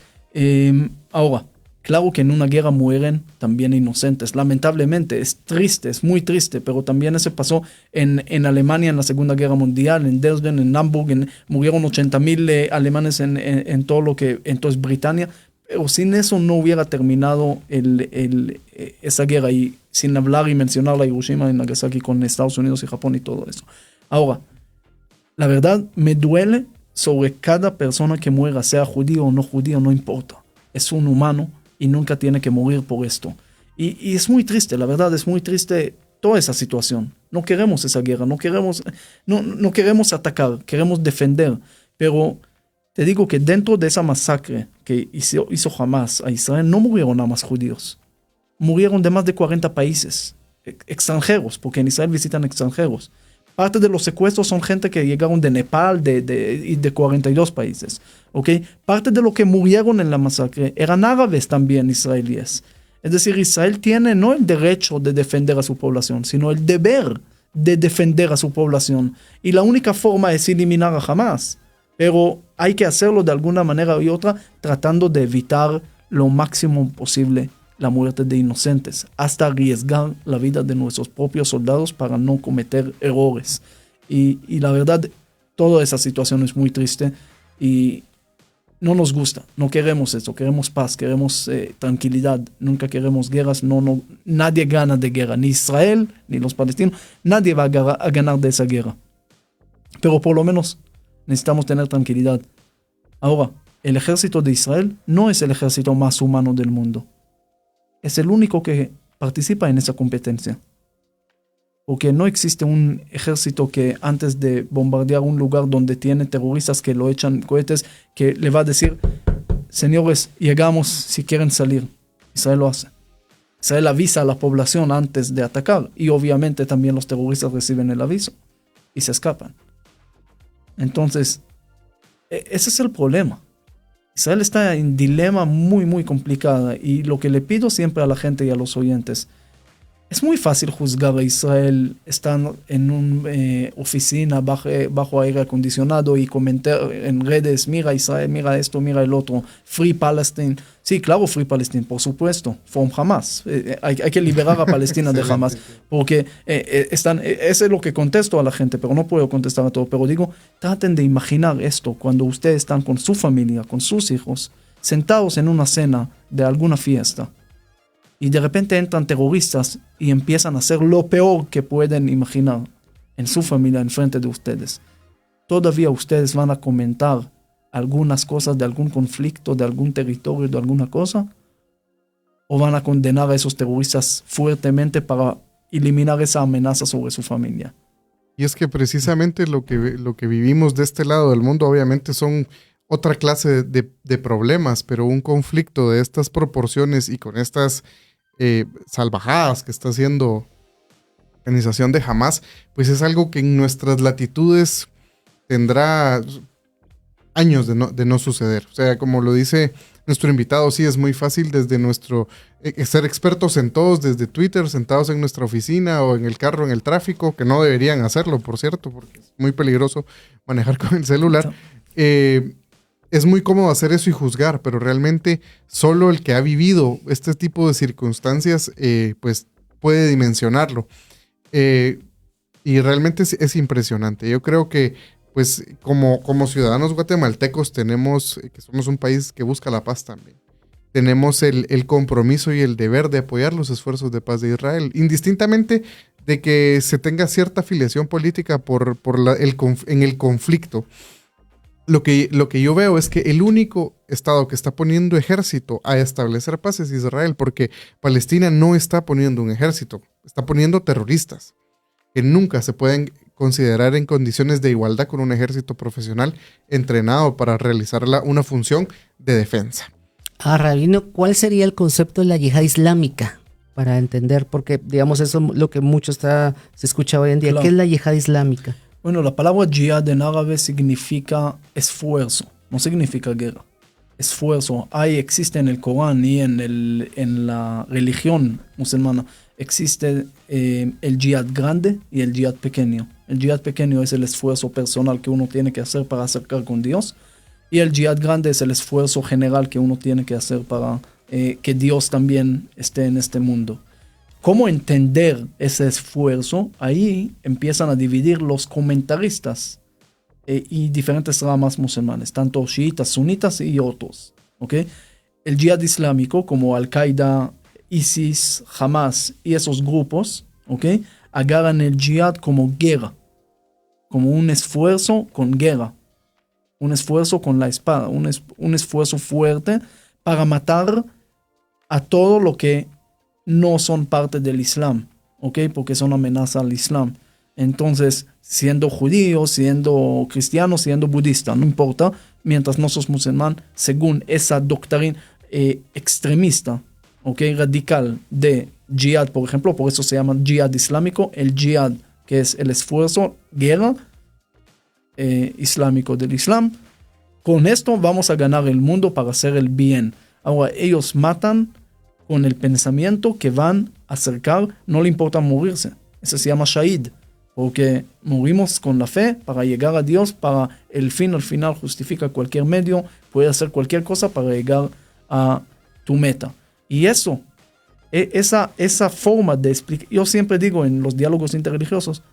Ahora, claro que en una guerra mueren también inocentes, lamentablemente, es triste, es muy triste, pero también eso pasó en Alemania en la Segunda Guerra Mundial, en Dresden, en Hamburg, murieron 80,000 alemanes en todo lo que entonces Britania, pero sin eso no hubiera terminado esa guerra, y sin hablar y mencionar la Hiroshima y Nagasaki con Estados Unidos y Japón y todo eso. Ahora, la verdad me duele sobre cada persona que muera, sea judío o no judío, no importa. Es un humano y nunca tiene que morir por esto. Y es muy triste, la verdad, es muy triste toda esa situación. No queremos esa guerra, no queremos atacar, queremos defender. Pero te digo que dentro de esa masacre que hizo Hamas a Israel, no murieron nada más judíos. Murieron de más de 40 países extranjeros, porque en Israel visitan extranjeros. Parte de los secuestros son gente que llegaron de Nepal y de 42 países. ¿Okay? Parte de lo que murieron en la masacre eran árabes también israelíes. Es decir, Israel tiene no el derecho de defender a su población, sino el deber de defender a su población. Y la única forma es eliminar a Hamas. Pero hay que hacerlo de alguna manera u otra, tratando de evitar lo máximo posible la muerte de inocentes, hasta arriesgar la vida de nuestros propios soldados para no cometer errores. Y la verdad, toda esa situación es muy triste y no nos gusta, no queremos eso, queremos paz, queremos tranquilidad, nunca queremos guerras, nadie gana de guerra, ni Israel, ni los palestinos, nadie va a ganar de esa guerra. Pero por lo menos necesitamos tener tranquilidad. Ahora, el ejército de Israel no es el ejército más humano del mundo. Es el único que participa en esa competencia. Porque no existe un ejército que antes de bombardear un lugar donde tiene terroristas que lo echan cohetes, que le va a decir, señores, llegamos si quieren salir. Israel lo hace. Israel avisa a la población antes de atacar. Y obviamente también los terroristas reciben el aviso y se escapan. Entonces, ese es el problema. Israel está en dilema muy, muy complicado. Y lo que le pido siempre a la gente y a los oyentes, es muy fácil juzgar a Israel estando en una oficina bajo aire acondicionado y comentar en redes, mira Israel, mira esto, mira el otro, Free Palestine. Sí, claro, Free Palestine, por supuesto, from Hamas. Hay que liberar a Palestina de Hamas, porque eso es lo que contesto a la gente, pero no puedo contestar a todo. Pero digo, traten de imaginar esto cuando ustedes están con su familia, con sus hijos, sentados en una cena de alguna fiesta. Y de repente entran terroristas y empiezan a hacer lo peor que pueden imaginar en su familia, enfrente de ustedes. ¿Todavía ustedes van a comentar algunas cosas de algún conflicto, de algún territorio, de alguna cosa? ¿O van a condenar a esos terroristas fuertemente para eliminar esa amenaza sobre su familia? Y es que precisamente lo que vivimos de este lado del mundo obviamente son otra clase de problemas, pero un conflicto de estas proporciones y con estas salvajadas que está haciendo la organización de Hamas, pues es algo que en nuestras latitudes tendrá años de no suceder. O sea, como lo dice nuestro invitado, sí es muy fácil desde nuestro ser expertos en todos, desde Twitter, sentados en nuestra oficina o en el carro, en el tráfico, que no deberían hacerlo, por cierto, porque es muy peligroso manejar con el celular. Es muy cómodo hacer eso y juzgar, pero realmente solo el que ha vivido este tipo de circunstancias pues puede dimensionarlo. Y realmente es impresionante. Yo creo que pues como ciudadanos guatemaltecos tenemos, que somos un país que busca la paz también, tenemos el compromiso y el deber de apoyar los esfuerzos de paz de Israel, indistintamente de que se tenga cierta afiliación política en el conflicto. Lo que yo veo es que el único estado que está poniendo ejército a establecer paz es Israel, porque Palestina no está poniendo un ejército, está poniendo terroristas que nunca se pueden considerar en condiciones de igualdad con un ejército profesional entrenado para realizar una función de defensa. Rabino, ¿cuál sería el concepto de la yihad islámica? Para entender, porque digamos eso es lo que mucho se escucha hoy en día. Claro. ¿Qué es la yihad islámica? Bueno, la palabra jihad en árabe significa esfuerzo, no significa guerra. Esfuerzo. Existe en el Corán y en la religión musulmana, existe el jihad grande y el jihad pequeño. El jihad pequeño es el esfuerzo personal que uno tiene que hacer para acercar con Dios, y el jihad grande es el esfuerzo general que uno tiene que hacer para que Dios también esté en este mundo. ¿Cómo entender ese esfuerzo? Ahí empiezan a dividir los comentaristas y diferentes ramas musulmanes, tanto chiitas, sunitas y otros. ¿Okay? El jihad islámico, como Al-Qaeda, ISIS, Hamas y esos grupos, ¿okay?, agarran el jihad como guerra, como un esfuerzo con guerra, un esfuerzo con la espada, un esfuerzo fuerte para matar a todo lo que no son parte del Islam, ¿ok? Porque son amenaza al Islam. Entonces, siendo judío, siendo cristiano, siendo budista, no importa, mientras no sos musulmán, según esa doctrina extremista, ¿ok?, radical de jihad, por ejemplo, por eso se llama jihad islámico, el jihad, que es el esfuerzo, guerra islámico del Islam. Con esto vamos a ganar el mundo para hacer el bien. Ahora, ellos matan con el pensamiento que van a acercar, no le importa morirse. Eso se llama shahid, porque morimos con la fe para llegar a Dios, para el fin, al final justifica cualquier medio, puede hacer cualquier cosa para llegar a tu meta. Y eso, esa forma de explicar, yo siempre digo en los diálogos interreligiosos,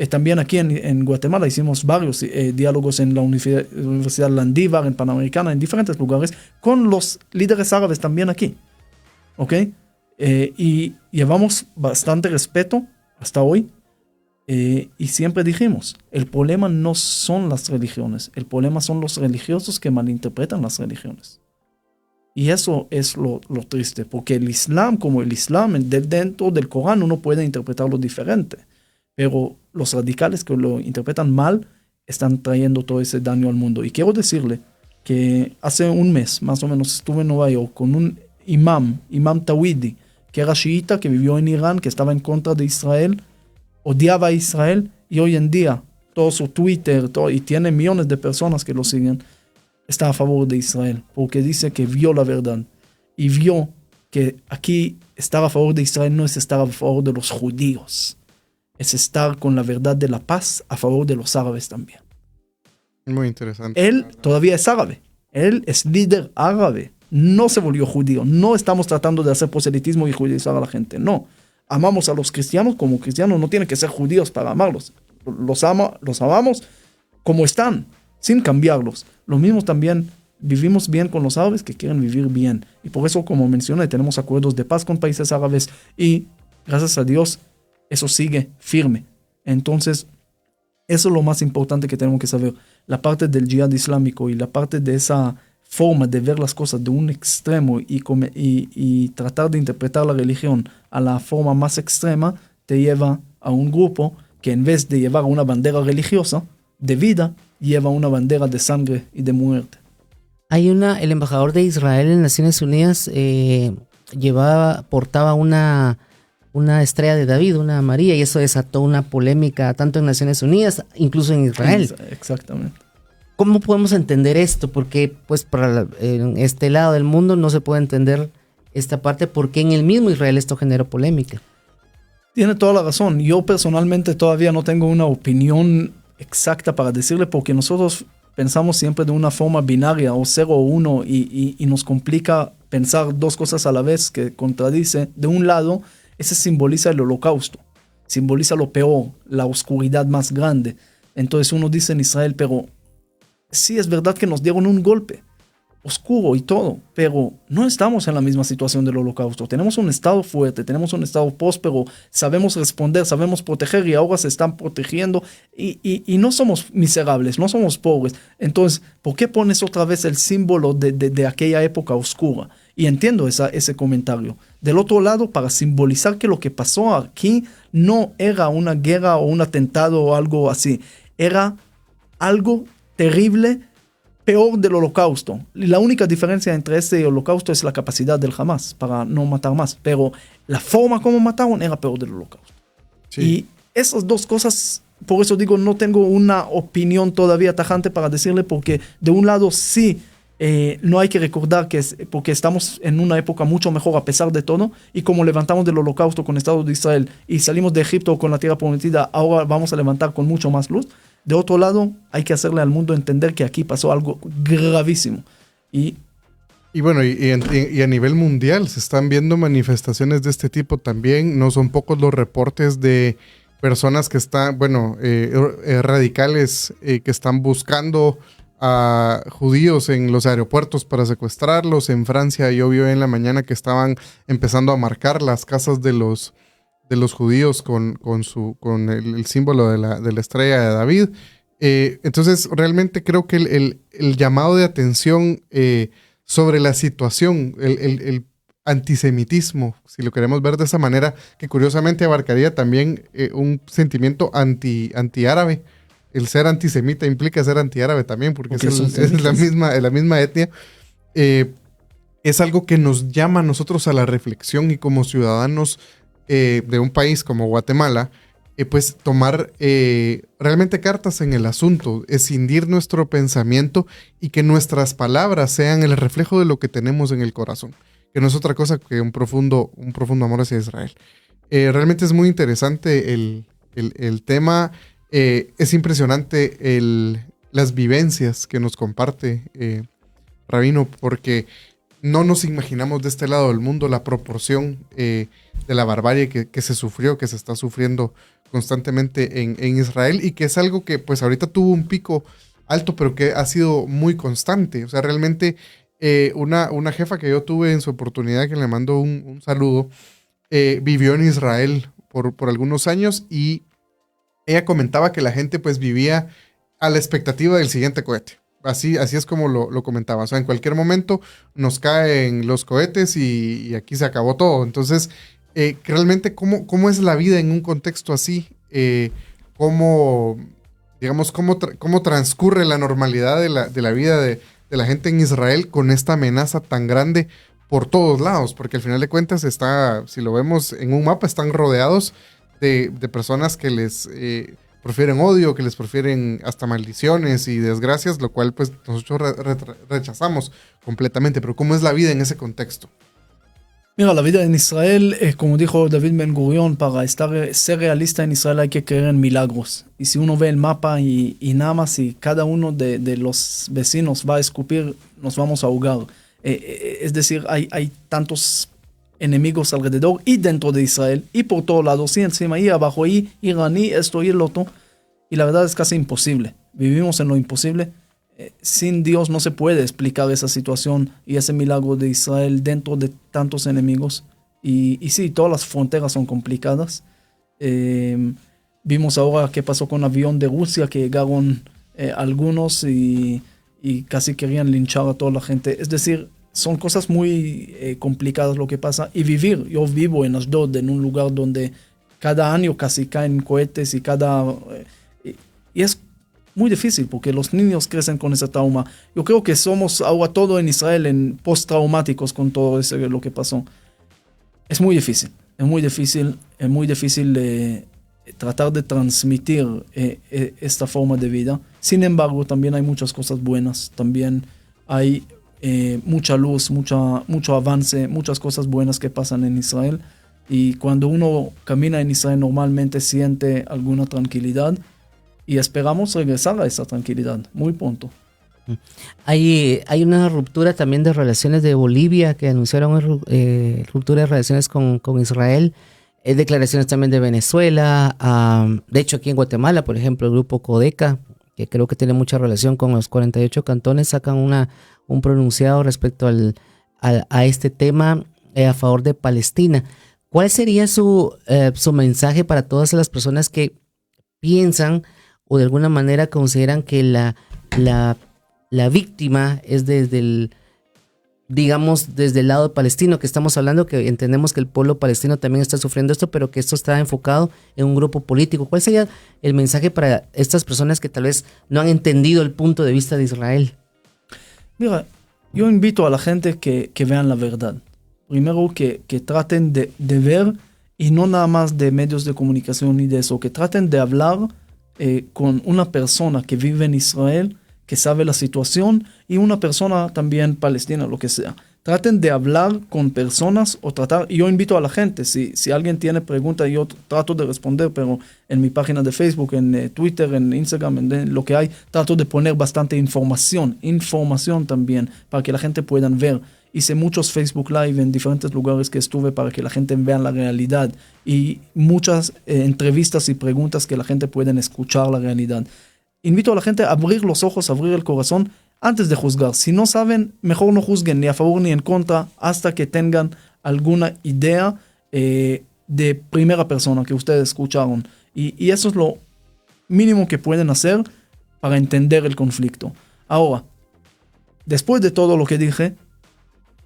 también aquí en Guatemala hicimos varios diálogos en la Universidad Landívar, en Panamericana, en diferentes lugares, con los líderes árabes también aquí. ¿Ok? Y llevamos bastante respeto hasta hoy. Y siempre dijimos, el problema no son las religiones, el problema son los religiosos que malinterpretan las religiones. Y eso es lo triste, porque el Islam, como el Islam, dentro del Corán uno puede interpretarlo diferente, pero los radicales que lo interpretan mal están trayendo todo ese daño al mundo. Y quiero decirle que hace un mes, más o menos, estuve en Nueva York con un imam Tawhidi, que era chiita, que vivió en Irán, que estaba en contra de Israel, odiaba a Israel, y hoy en día todo su Twitter, y tiene millones de personas que lo siguen, está a favor de Israel, porque dice que vio la verdad, y vio que aquí estar a favor de Israel no es estar a favor de los judíos, es estar con la verdad de la paz a favor de los árabes también. Muy interesante. Él todavía es árabe, él es líder árabe, no se volvió judío, no estamos tratando de hacer proselitismo y judaizar a la gente, no. Amamos a los cristianos como cristianos, no tienen que ser judíos para amarlos. Los amamos como están, sin cambiarlos. Lo mismo también, vivimos bien con los árabes que quieren vivir bien. Y por eso, como mencioné, tenemos acuerdos de paz con países árabes y, gracias a Dios, eso sigue firme. Entonces, eso es lo más importante que tenemos que saber. La parte del jihad islámico y la parte de esa forma de ver las cosas de un extremo y tratar de interpretar la religión a la forma más extrema, te lleva a un grupo que en vez de llevar una bandera religiosa de vida, lleva una bandera de sangre y de muerte. El embajador de Israel en Naciones Unidas portaba una estrella de David, una María, y eso desató una polémica tanto en Naciones Unidas, incluso en Israel. Exactamente. ¿Cómo podemos entender esto? Porque pues en este lado del mundo no se puede entender esta parte, porque en el mismo Israel esto generó polémica. Tiene toda la razón. Yo personalmente todavía no tengo una opinión exacta para decirle, porque nosotros pensamos siempre de una forma binaria, o 0 o 1, y nos complica pensar dos cosas a la vez que contradice. De un lado, ese simboliza el holocausto, simboliza lo peor, la oscuridad más grande. Entonces uno dice en Israel, pero sí es verdad que nos dieron un golpe oscuro y todo, pero no estamos en la misma situación del holocausto. Tenemos un estado fuerte, tenemos un estado próspero, sabemos responder, sabemos proteger, y ahora se están protegiendo, y no somos miserables, no somos pobres. Entonces, ¿por qué pones otra vez el símbolo de aquella época oscura? Y entiendo ese comentario. Del otro lado, para simbolizar que lo que pasó aquí no era una guerra o un atentado o algo así, era algo terrible, peor del holocausto. La única diferencia entre ese holocausto es la capacidad del Hamas para no matar más, pero la forma como mataron era peor del holocausto. Sí. Y esas dos cosas por eso digo, no tengo una opinión todavía tajante para decirle, porque de un lado sí, no hay que recordar que porque estamos en una época mucho mejor a pesar de todo, y como levantamos del holocausto con el Estado de Israel y salimos de Egipto con la tierra prometida, ahora vamos a levantar con mucho más luz. De otro lado, hay que hacerle al mundo entender que aquí pasó algo gravísimo. Y bueno, y a nivel mundial se están viendo manifestaciones de este tipo también. No son pocos los reportes de personas que están, radicales que están buscando a judíos en los aeropuertos para secuestrarlos. En Francia yo vi en la mañana que estaban empezando a marcar las casas de los judíos con el símbolo de la estrella de David. Entonces realmente creo que el llamado de atención sobre la situación, el antisemitismo, si lo queremos ver de esa manera, que curiosamente abarcaría también un sentimiento antiárabe. El ser antisemita implica ser antiárabe también, porque es la misma etnia. Es algo que nos llama a nosotros a la reflexión, y como ciudadanos de un país como Guatemala, pues tomar realmente cartas en el asunto, escindir nuestro pensamiento y que nuestras palabras sean el reflejo de lo que tenemos en el corazón, que no es otra cosa que un profundo amor hacia Israel. Realmente es muy interesante el tema. Es impresionante las vivencias que nos comparte Rabino, porque no nos imaginamos de este lado del mundo la proporción de la barbarie que se sufrió, que se está sufriendo constantemente en Israel, y que es algo que pues ahorita tuvo un pico alto, pero que ha sido muy constante. O sea, realmente una jefa que yo tuve en su oportunidad, que le mando un saludo, vivió en Israel por algunos años, y ella comentaba que la gente pues vivía a la expectativa del siguiente cohete. Así es como lo comentaba. O sea, en cualquier momento nos caen los cohetes y aquí se acabó todo. Entonces, realmente, ¿cómo es la vida en un contexto así? ¿Cómo transcurre la normalidad de la vida de la gente en Israel con esta amenaza tan grande por todos lados? Porque al final de cuentas si lo vemos en un mapa, están rodeados de personas que les prefieren odio, que les prefieren hasta maldiciones y desgracias, lo cual pues nosotros rechazamos completamente. Pero ¿cómo es la vida en ese contexto? Mira, la vida en Israel, como dijo David Ben Gurión, para ser realista en Israel hay que creer en milagros. Y si uno ve el mapa y nada más, si cada uno de los vecinos va a escupir, nos vamos a ahogar. Es decir, hay tantos enemigos alrededor y dentro de Israel y por todos lados, y encima y abajo, y iraní, esto y el otro. Y la verdad es casi imposible. Vivimos en lo imposible. Sin Dios no se puede explicar esa situación y ese milagro de Israel dentro de tantos enemigos. Y sí, todas las fronteras son complicadas. Vimos ahora qué pasó con el avión de Rusia, que llegaron algunos y casi querían linchar a toda la gente. Es decir, son cosas muy complicadas lo que pasa. Y yo vivo en Ashdod, en un lugar donde cada año casi caen cohetes y es muy difícil porque los niños crecen con ese trauma. Yo creo que somos ahora todo en Israel en postraumáticos con todo eso, lo que pasó. Es muy difícil tratar de transmitir esta forma de vida. Sin embargo, también hay muchas cosas buenas. También hay mucha luz, mucho avance, muchas cosas buenas que pasan en Israel. Y cuando uno camina en Israel normalmente siente alguna tranquilidad. Y esperamos regresar a esa tranquilidad muy pronto. Hay una ruptura también de relaciones de Bolivia, que anunciaron ruptura de relaciones con Israel. Declaraciones también de Venezuela. De hecho, aquí en Guatemala, por ejemplo, el grupo Codeca, que creo que tiene mucha relación con los 48 cantones, sacan un pronunciado respecto a este tema a favor de Palestina. ¿Cuál sería su mensaje para todas las personas que piensan o de alguna manera consideran que la víctima es desde el lado palestino, que estamos hablando, que entendemos que el pueblo palestino también está sufriendo esto, pero que esto está enfocado en un grupo político? ¿Cuál sería el mensaje para estas personas que tal vez no han entendido el punto de vista de Israel? Mira, yo invito a la gente que vean la verdad. Primero que traten de ver, y no nada más de medios de comunicación ni de eso, que traten de hablar con una persona que vive en Israel, que sabe la situación, y una persona también palestina, lo que sea. Traten de hablar con personas o tratar, yo invito a la gente, si alguien tiene preguntas, yo trato de responder, pero en mi página de Facebook, en Twitter, en Instagram, en lo que hay, trato de poner bastante información también, para que la gente pueda ver. Hice muchos Facebook Live en diferentes lugares que estuve para que la gente vea la realidad, y muchas entrevistas y preguntas que la gente pueda escuchar la realidad. Invito a la gente a abrir los ojos, a abrir el corazón, antes de juzgar. Si no saben, mejor no juzguen ni a favor ni en contra hasta que tengan alguna idea de primera persona que ustedes escucharon. Y eso es lo mínimo que pueden hacer para entender el conflicto. Ahora, después de todo lo que dije,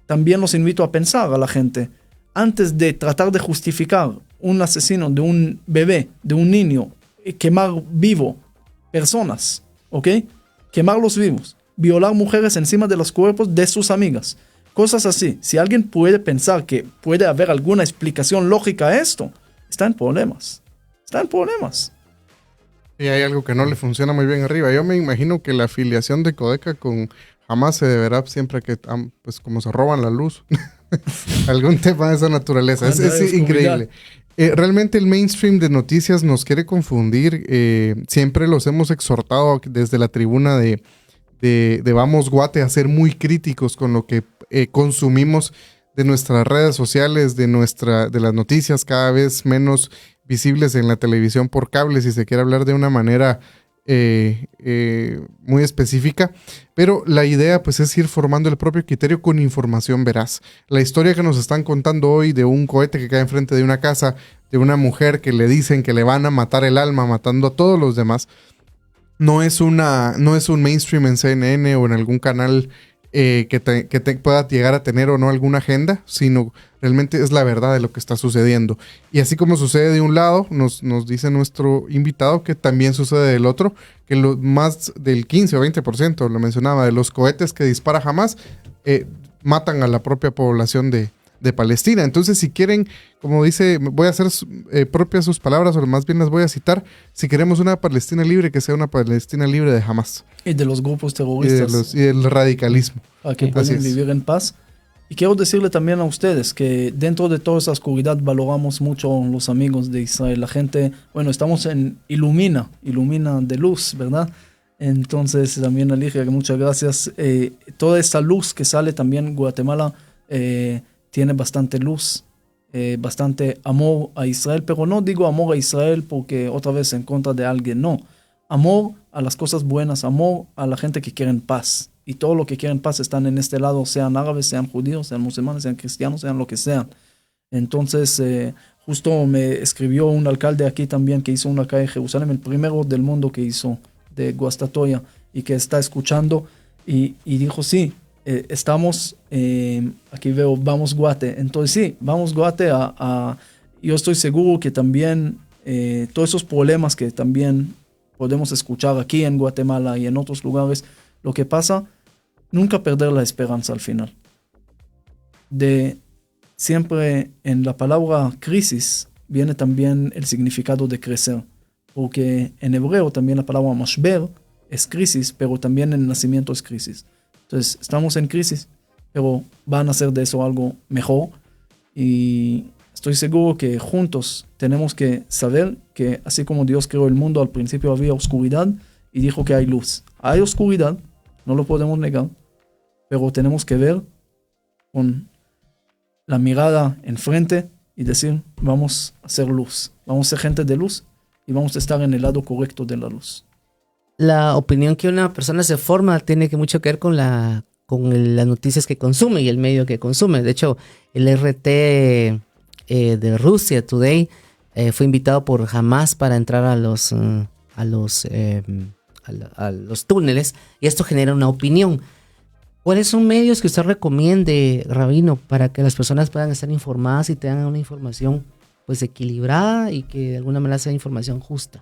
también los invito a pensar a la gente. Antes de tratar de justificar un asesino de un bebé, de un niño, quemar vivo personas, ¿ok? Quemarlos vivos. Violar mujeres encima de los cuerpos de sus amigas. Cosas así. Si alguien puede pensar que puede haber alguna explicación lógica a esto, está en problemas. Está en problemas. Y hay algo que no le funciona muy bien arriba. Yo me imagino que la afiliación de Codeca con Hamas se deberá siempre que, pues como se roban la luz. Algún tema de esa naturaleza. Es increíble. Realmente el mainstream de noticias nos quiere confundir. Siempre los hemos exhortado desde la tribuna de Vamos Guate a ser muy críticos con lo que consumimos de nuestras redes sociales, de las noticias cada vez menos visibles en la televisión por cable, si se quiere hablar de una manera muy específica. Pero la idea pues es ir formando el propio criterio con información veraz. La historia que nos están contando hoy de un cohete que cae enfrente de una casa, de una mujer que le dicen que le van a matar el alma matando a todos los demás, no es un mainstream en CNN o en algún canal que pueda llegar a tener o no alguna agenda, sino realmente es la verdad de lo que está sucediendo. Y así como sucede de un lado, nos dice nuestro invitado que también sucede del otro, que más del 15 o 20%, lo mencionaba, de los cohetes que dispara Hamas matan a la propia población de Palestina. Entonces, si quieren, como dice, voy a hacer propias sus palabras, o más bien las voy a citar: si queremos una Palestina libre, que sea una Palestina libre de Hamas. Y de los grupos terroristas. Y del radicalismo. Para que puedan vivir en paz. Y quiero decirle también a ustedes que dentro de toda esa oscuridad valoramos mucho los amigos de Israel. La gente, bueno, estamos en Ilumina de luz, ¿verdad? Entonces, también Alicia, que muchas gracias. Toda esa luz que sale también, Guatemala tiene bastante luz, bastante amor a Israel, pero no digo amor a Israel porque otra vez en contra de alguien, no. Amor a las cosas buenas, amor a la gente que quieren paz. Y todo lo que quieren paz están en este lado, sean árabes, sean judíos, sean musulmanes, sean cristianos, sean lo que sean. Entonces, justo me escribió un alcalde aquí también que hizo una calle en Jerusalén, el primero del mundo que hizo, de Guastatoya, y que está escuchando, y dijo, sí, estamos, aquí veo, Vamos Guate. Entonces sí, Vamos Guate yo estoy seguro que también todos esos problemas que también podemos escuchar aquí en Guatemala y en otros lugares, lo que pasa, nunca perder la esperanza al final. Siempre en la palabra crisis viene también el significado de crecer, porque en hebreo también la palabra mashber es crisis, pero también el nacimiento es crisis. Entonces, estamos en crisis, pero van a hacer de eso algo mejor. Y estoy seguro que juntos tenemos que saber que así como Dios creó el mundo, al principio había oscuridad y dijo que hay luz. Hay oscuridad, no lo podemos negar, pero tenemos que ver con la mirada enfrente y decir, vamos a hacer luz. Vamos a ser gente de luz y vamos a estar en el lado correcto de la luz. La opinión que una persona se forma tiene mucho que ver con las noticias que consume y el medio que consume. De hecho, el RT de Rusia Today fue invitado por Hamas para entrar a los túneles, y esto genera una opinión. ¿Cuáles son medios que usted recomiende, Rabino, para que las personas puedan estar informadas y tengan una información pues equilibrada y que de alguna manera sea información justa?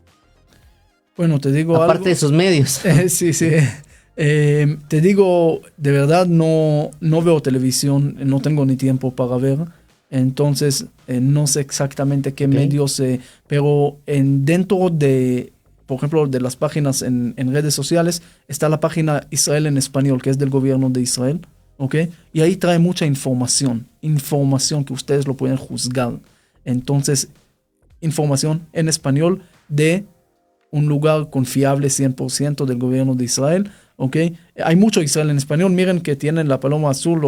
Bueno, te digo aparte algo. de sus medios. Sí. Te digo, de verdad no veo televisión, no tengo ni tiempo para ver. Entonces, no sé exactamente qué medios, pero dentro de por ejemplo, de las páginas en redes sociales, está la página Israel en Español, que es del gobierno de Israel, ¿ok? Y ahí trae mucha información que ustedes lo pueden juzgar. Entonces, información en español de un lugar confiable 100% del gobierno de Israel, ¿ok? Hay mucho Israel en español. Miren que tienen la paloma azul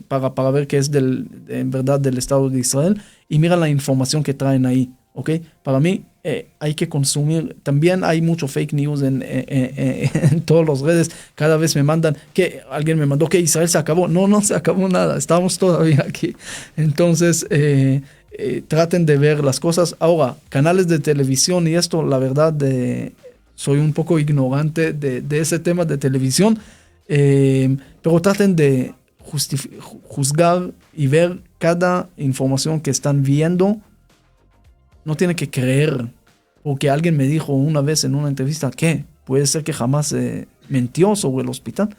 para ver que es en verdad del Estado de Israel, y miren la información que traen ahí, ¿ok? Para mí hay que consumir. También hay mucho fake news en todas las redes. Cada vez alguien me mandó que Israel se acabó. No se acabó nada, estamos todavía aquí. Entonces traten de ver las cosas. Ahora, canales de televisión y esto, la verdad, soy un poco ignorante de ese tema de televisión, pero traten de juzgar y ver cada información que están viendo. No tienen que creer, porque alguien me dijo una vez en una entrevista que puede ser que jamás mintió sobre el hospital.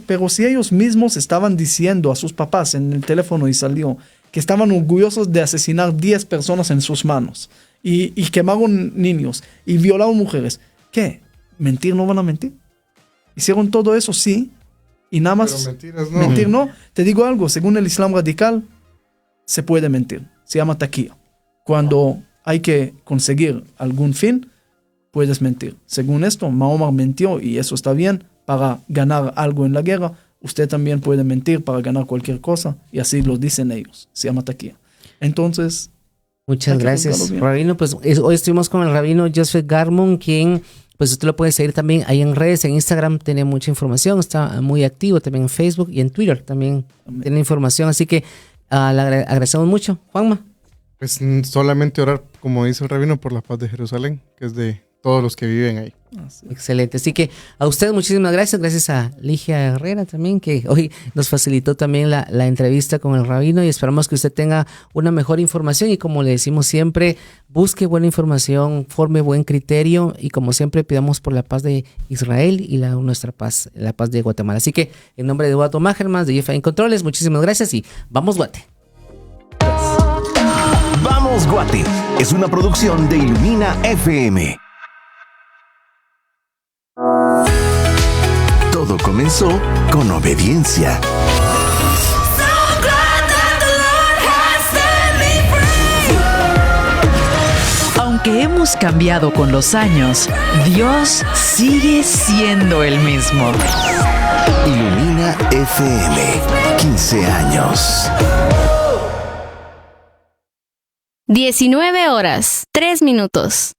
Pero si ellos mismos estaban diciendo a sus papás en el teléfono y salió que estaban orgullosos de asesinar 10 personas en sus manos y quemaron niños y violaron mujeres, ¿qué? ¿Mentir no van a mentir? Hicieron todo eso, sí, y nada más. Pero mentiras no. Mentir no. Te digo algo, según el Islam radical, se puede mentir. Se llama taqiyya. Cuando hay que conseguir algún fin, puedes mentir. Según esto, Mahoma mintió y eso está bien para ganar algo en la guerra. Usted también puede mentir para ganar cualquier cosa, y así lo dicen ellos. Se llama taqiyya. Entonces, muchas gracias, Rabino. Pues hoy estuvimos con el Rabino Joseph Garmon, quien, pues usted lo puede seguir también ahí en redes, en Instagram tiene mucha información, está muy activo también en Facebook y en Twitter también tiene información, así que le agradecemos mucho. Juanma. Pues solamente orar, como dice el Rabino, por la paz de Jerusalén, que es de todos los que viven ahí. Excelente. Así que a ustedes muchísimas gracias. Gracias a Ligia Herrera también, que hoy nos facilitó también la entrevista con el Rabino, y esperamos que usted tenga una mejor información, y como le decimos siempre, busque buena información, forme buen criterio, y como siempre pidamos por la paz de Israel y nuestra paz, la paz de Guatemala. Así que en nombre de Eduardo Magerman, de Jefa en Controles, muchísimas gracias y vamos Guate. Vamos Guate es una producción de Ilumina FM. Todo comenzó con obediencia. Aunque hemos cambiado con los años, Dios sigue siendo el mismo. Ilumina FM, 15 años. 19 horas, 3 minutos.